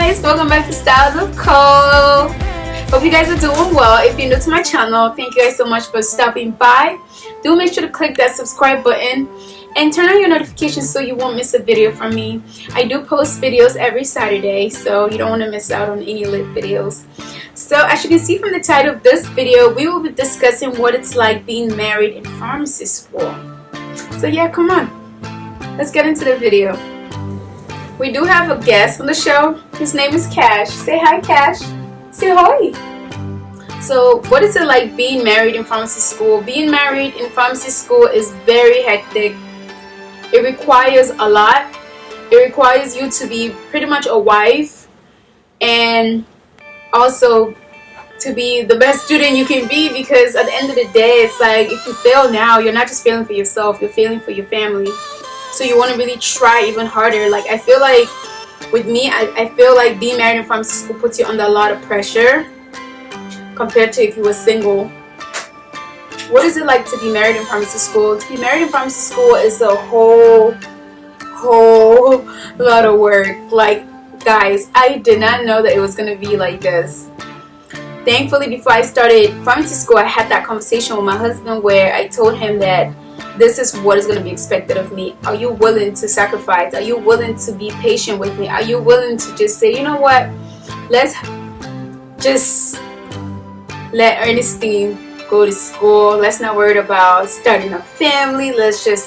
guys, welcome back to Styles of Cole. Hope you guys are doing well. If you're new to my channel, thank you guys so much for stopping by. Do make sure to click that subscribe button and turn on your notifications so you won't miss a video from me. I do post videos every Saturday, so you don't want to miss out on any lit videos. So as you can see from the title of this video, we will be discussing what it's like being married in pharmacy school. So yeah, come on, let's get into the video. We do have a guest on the show. His name is Cash. Say hi, Cash. Say hi. So what is it like being married in pharmacy school? Being married in pharmacy school is very hectic. It requires a lot. It requires you to be pretty much a wife and also to be the best student you can be, because at the end of the day, it's like if you fail now, you're not just failing for yourself, you're failing for your family. So you want to really try even harder. Like I feel like with me, I feel like being married in pharmacy school puts you under a lot of pressure compared to if you were single. What is it like to be married in pharmacy school? To be married in pharmacy school is a whole lot of work. Like guys, I did not know that it was gonna be like this. Thankfully, before I started pharmacy school, I had that conversation with my husband where I told him that this is what is going to be expected of me. Are you willing to sacrifice? Are you willing to be patient with me? Are you willing to just say, you know what, let's just let Ernestine go to school. Let's not worry about starting a family.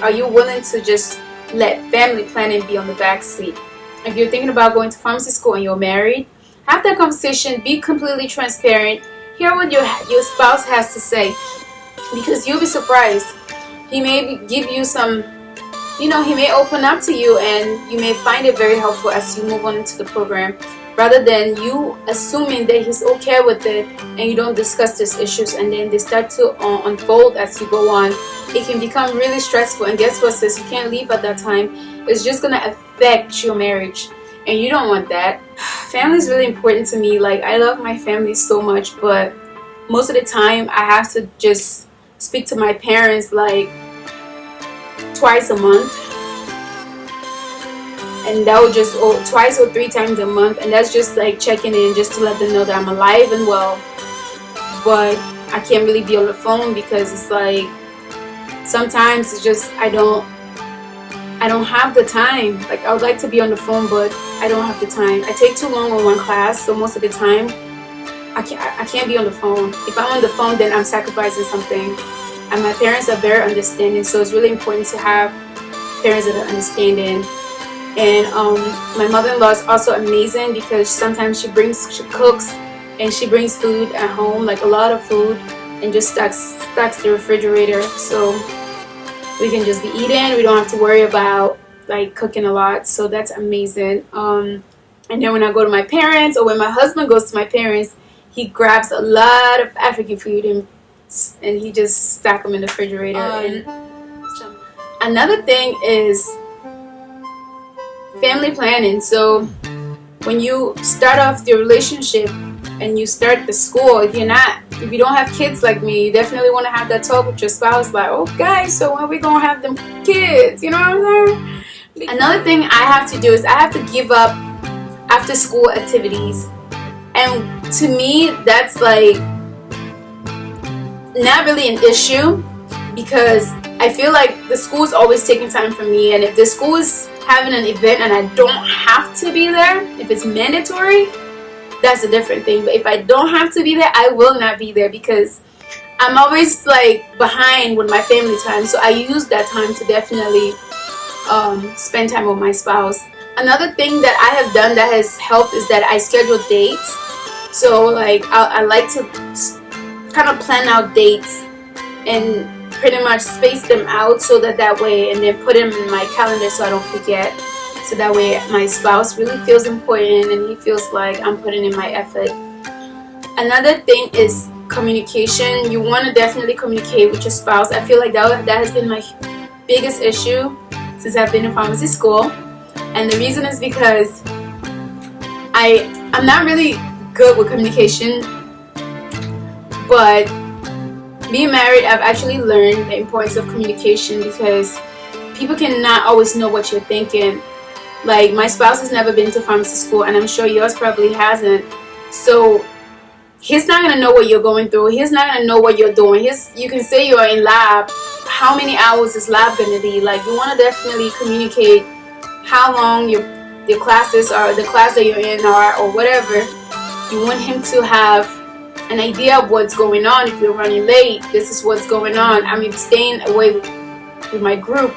Are you willing to just let family planning be on the back seat? If you're thinking about going to pharmacy school and you're married, have that conversation. Be completely transparent. Hear what your spouse has to say, because you'll be surprised. He may give you some, he may open up to you and you may find it very helpful as you move on into the program, rather than you assuming that he's okay with it and you don't discuss these issues and then they start to unfold as you go on. It can become really stressful, and guess what, sis, you can't leave at that time. It's just going to affect your marriage and you don't want that. Family is really important to me. Like I love my family so much, but most of the time I have to just speak to my parents like twice a month, and that would just twice or three times a month, and that's just like checking in just to let them know that I'm alive and well. But I can't really be on the phone because it's like sometimes it's just I don't have the time. Like I would like to be on the phone, but I don't have the time. I take too long on one class, so most of the time I can't be on the phone. If I'm on the phone, then I'm sacrificing something. And my parents are very understanding, so it's really important to have parents that are understanding. And my mother-in-law is also amazing because sometimes she cooks and she brings food at home, like a lot of food, and just stacks the refrigerator, so we can just be eating. We don't have to worry about like cooking a lot, so that's amazing. And then when I go to my parents, or when my husband goes to my parents, he grabs a lot of African food and he just stack them in the refrigerator. And another thing is family planning. So when you start off your relationship and you start the school, if you don't have kids like me, you definitely want to have that talk with your spouse, like, oh guys, so when are we gonna have them kids? You know what I'm saying? Another thing I have to do is I have to give up after school activities. And to me, that's like not really an issue, because I feel like the school is always taking time from me, and if the school is having an event and I don't have to be there, if it's mandatory, that's a different thing. But if I don't have to be there, I will not be there, because I'm always like behind with my family time. So I use that time to definitely spend time with my spouse. Another thing that I have done that has helped is that I schedule dates. So like I like to kind of plan out dates and pretty much space them out so that way, and then put them in my calendar so I don't forget. So that way my spouse really feels important and he feels like I'm putting in my effort. Another thing is communication. You want to definitely communicate with your spouse. I feel like that has been my biggest issue since I've been in pharmacy school, and the reason is because I'm not really good with communication. But being married, I've actually learned the importance of communication, because people cannot always know what you're thinking. Like, my spouse has never been to pharmacy school, and I'm sure yours probably hasn't. So he's not gonna know what you're going through. He's not gonna know what you're doing. You can say you're in lab. How many hours is lab gonna be? Like, you want to definitely communicate how long your classes are, the class that you're in are, or whatever. You want him to have an idea of what's going on. If you're running late, this is what's going on. I mean, staying away with my group.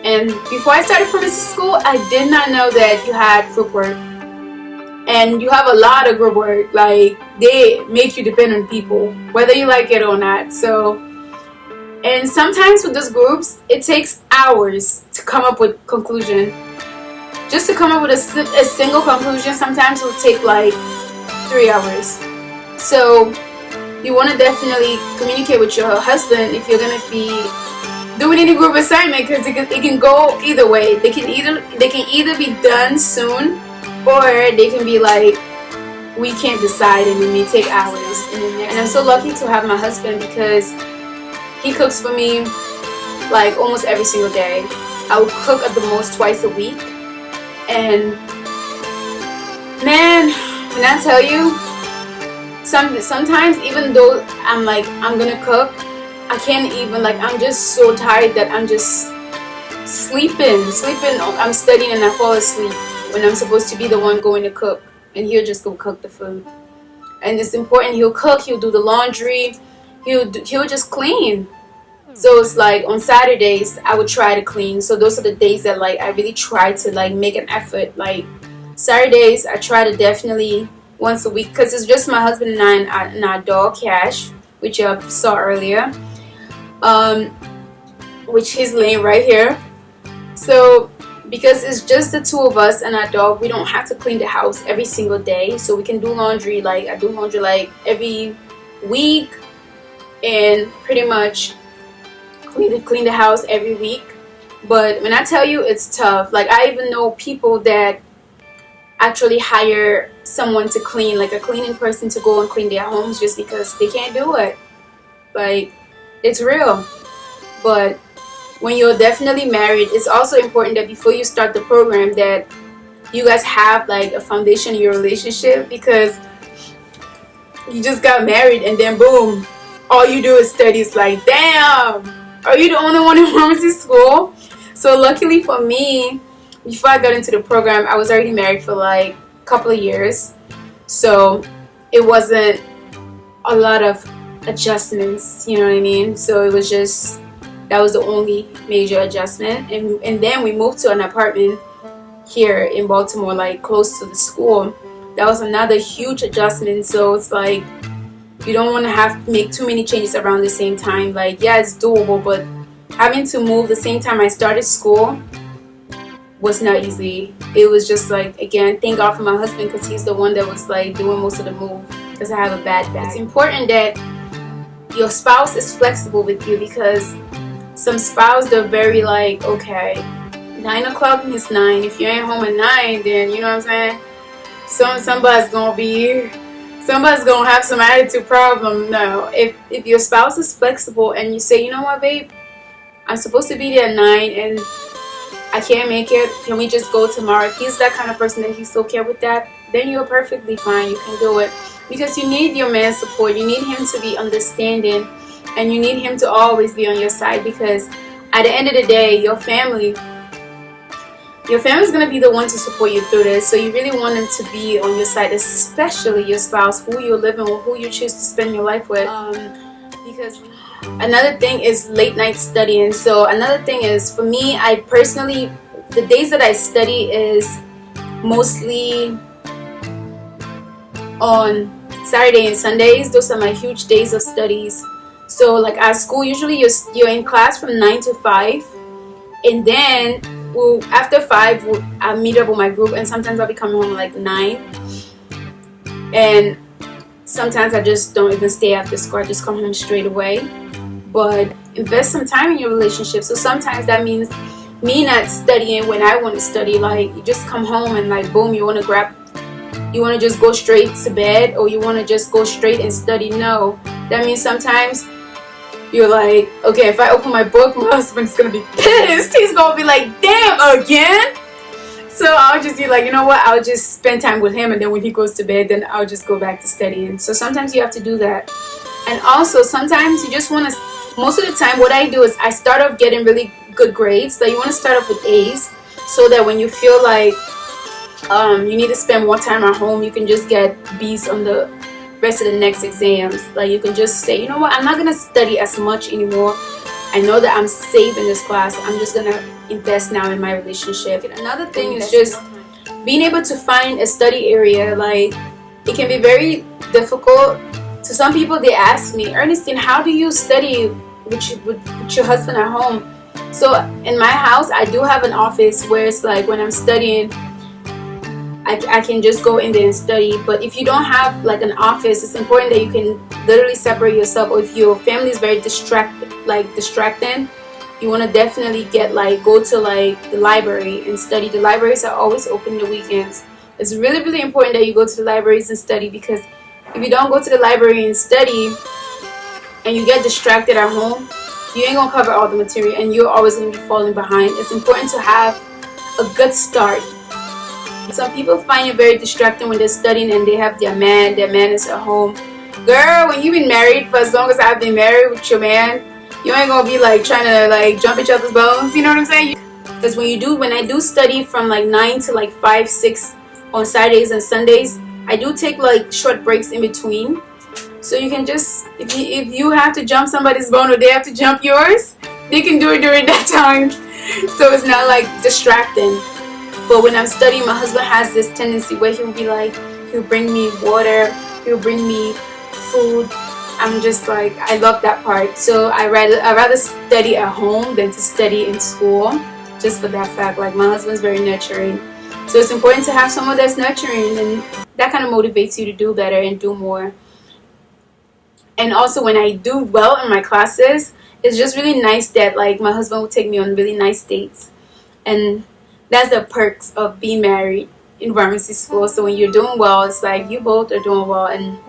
And before I started pharmacy school, I did not know that you had group work. And you have a lot of group work. Like, they make you depend on people, whether you like it or not. So, and sometimes with those groups, it takes hours to come up with conclusion. Just to come up with a single conclusion, sometimes it will take like 3 hours. So you want to definitely communicate with your husband if you're going to be doing any group assignment, because it can go either way. They can either be done soon, or they can be like, we can't decide, and it may take hours. And I'm so lucky to have my husband, because he cooks for me like almost every single day. I will cook at the most twice a week. And man, when I tell you, sometimes even though I'm like, I'm gonna cook, I can't even, like, I'm just so tired that I'm just sleeping. I'm studying and I fall asleep when I'm supposed to be the one going to cook, and he'll just go cook the food. And it's important. He'll cook, he'll do the laundry, he'll just clean. So it's like on Saturdays I would try to clean. So those are the days that, like, I really try to, like, make an effort. Like, Saturdays I try to definitely once a week, because it's just my husband and I and our dog Cash, which you saw earlier, which he's laying right here. So because it's just the two of us and our dog, we don't have to clean the house every single day. So we can do laundry. Like, I do laundry like every week, and pretty much clean the house every week. But when I tell you, it's tough. Like, I even know people that actually hire someone to clean, like a cleaning person to go and clean their homes, just because they can't do it. Like, it's real. But when you're definitely married, it's also important that before you start the program that you guys have like a foundation in your relationship, because you just got married and then boom, all you do is study. It's like, damn, are you the only one in pharmacy school? So luckily for me, before I got into the program, I was already married for like a couple of years. So it wasn't a lot of adjustments, you know what I mean? So it was just, that was the only major adjustment. And then we moved to an apartment here in Baltimore, like close to the school. That was another huge adjustment. So it's like, you don't want to have to make too many changes around the same time. Like, yeah, it's doable, but having to move the same time I started school was not easy. It was just like, again, thank God for my husband, because he's the one that was like doing most of the move, because I have a bad back. It's important that your spouse is flexible with you, because some spouse, they're very like, okay, 9 o'clock is 9. If you ain't home at 9, then you know what I'm saying, somebody's gonna have some attitude problem. No, if your spouse is flexible and you say, you know what, babe, I'm supposed to be there at 9 and I can't make it, can we just go tomorrow? If he's that kind of person that he's okay with that, then you're perfectly fine. You can do it, because you need your man's support. You need him to be understanding, and you need him to always be on your side, because at the end of the day, your family's going to be the one to support you through this. So you really want them to be on your side, especially your spouse, who you're living with, who you choose to spend your life with. Because another thing is late night studying. So another thing is, for me, I personally, the days that I study is mostly on Saturday and Sundays. Those are my huge days of studies. So like at school, usually you're in class from 9 to 5, and then after 5 I meet up with my group, and sometimes I'll be coming home like 9, and sometimes I just don't even stay after school. I just come home straight away. But invest some time in your relationship. So sometimes that means me not studying when I want to study. Like, you just come home and like boom, you want to just go straight to bed, or you want to just go straight and study. No, that means sometimes you're like, okay, if I open my book, my husband's gonna be pissed. He's gonna be like, damn, again? So I'll just be like, you know what, I'll just spend time with him, and then when he goes to bed, then I'll just go back to studying. So sometimes you have to do that. And also sometimes you just want to, most of the time what I do is I start off getting really good grades. Like you want to start off with A's, so that when you feel like you need to spend more time at home, you can just get B's on the rest of the next exams. Like you can just say, you know what, I'm not gonna study as much anymore. I know that I'm safe in this class. I'm just gonna invest now in my relationship. And another thing is just being able to find a study area. Like it can be very difficult. To some people, they ask me, Ernestine, how do you study with your husband at home? So in my house, I do have an office where it's like when I'm studying, I can just go in there and study. But if you don't have like an office, it's important that you can literally separate yourself. Or if your family is very distracting, you want to definitely go to like the library and study. The libraries are always open the weekends. It's really, really important that you go to the libraries and study, because if you don't go to the library and study and you get distracted at home, you ain't gonna cover all the material and you're always gonna be falling behind. It's important to have a good start. Some people find it very distracting when they're studying and they have their man is at home. Girl, when you've been married for as long as I've been married with your man, you ain't gonna be like trying to like jump each other's bones, you know what I'm saying? Because when I do study from like 9 to like 5, 6 on Saturdays and Sundays, I do take like short breaks in between. So you can just, if you have to jump somebody's bone or they have to jump yours, they can do it during that time. So it's not like distracting. But when I'm studying, my husband has this tendency where he'll be like, he'll bring me water, he'll bring me food. I'm just like, I love that part. So I rather study at home than to study in school, just for that fact. Like my husband's very nurturing. So it's important to have someone that's nurturing, and that kind of motivates you to do better and do more. And also when I do well in my classes, it's just really nice that like my husband will take me on really nice dates. And that's the perks of being married in pharmacy school. So when you're doing well, it's like you both are doing well, and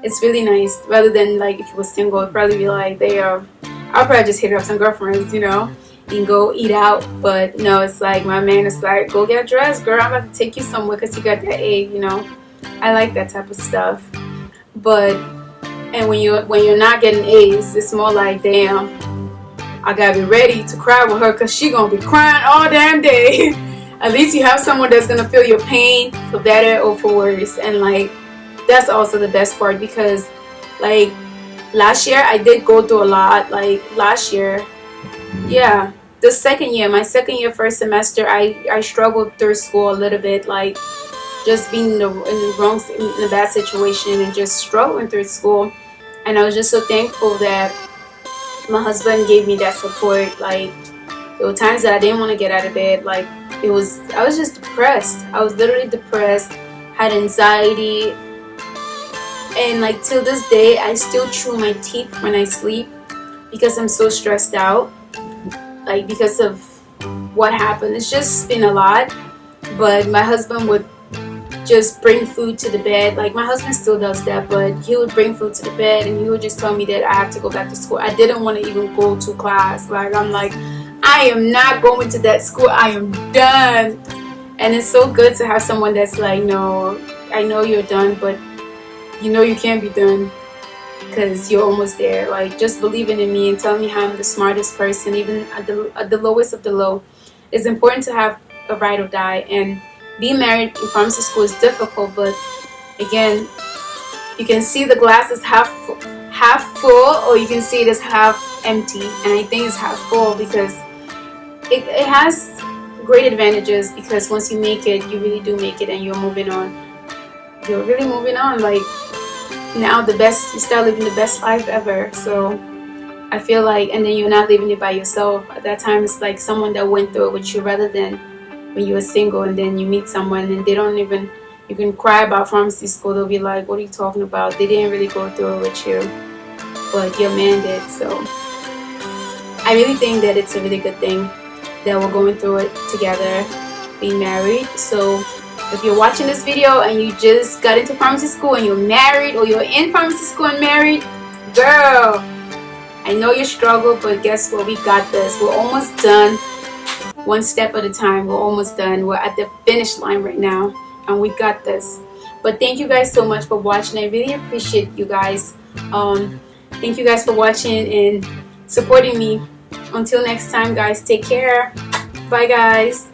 it's really nice. Rather than like if you were single, it'd probably be like I'll probably just hit up some girlfriends, you know, and go eat out. But no, it's like my man is like, go get dressed, girl, I'm about to take you somewhere because you got that A, you know. I like that type of stuff. And when you're not getting A's, it's more like, damn, I gotta be ready to cry with her because she gonna be crying all damn day. At least you have someone that's gonna feel your pain for better or for worse. And like that's also the best part, because like last year I did go through a lot. Like last year, yeah, my second year first semester, I struggled through school a little bit, like just being in a bad situation and just struggling through school. And I was just so thankful that my husband gave me that support. Like there were times that I didn't want to get out of bed. Like I was just depressed. I was literally depressed, had anxiety, and like till this day I still chew my teeth when I sleep because I'm so stressed out, like because of what happened. It's just been a lot. But my husband would just bring food to the bed. Like my husband still does that, but he would bring food to the bed and he would just tell me that I have to go back to school. I didn't want to even go to class. Like I'm like, I am not going to that school. I am done. And it's so good to have someone that's like, no, I know you're done, but you know you can't be done because you're almost there. Like just believing in me and telling me how I'm the smartest person, even at the lowest of the low. It's important to have a ride or die. And being married in pharmacy school is difficult, but again, you can see the glass is half full, or you can see it as half empty. And I think it's half full because it has great advantages, because once you make it, you really do make it and you're moving on. You're really moving on. Like now you start living the best life ever. So I feel like, and then you're not living it by yourself. At that time, it's like someone that went through it with you, rather than when you were single and then you meet someone and they don't even, you can cry about pharmacy school, they'll be like, what are you talking about? They didn't really go through it with you, but your man did. So I really think that it's a really good thing that we're going through it together, being married. So if you're watching this video and you just got into pharmacy school and you're married, or you're in pharmacy school and married, girl, I know you struggle, but guess what? We got this. We're almost done. one step at a time. We're almost done. We're at the finish line right now, and we got this. But thank you guys so much for watching. I really appreciate you guys. Thank you guys for watching and supporting me. Until next time, guys, take care. Bye, guys.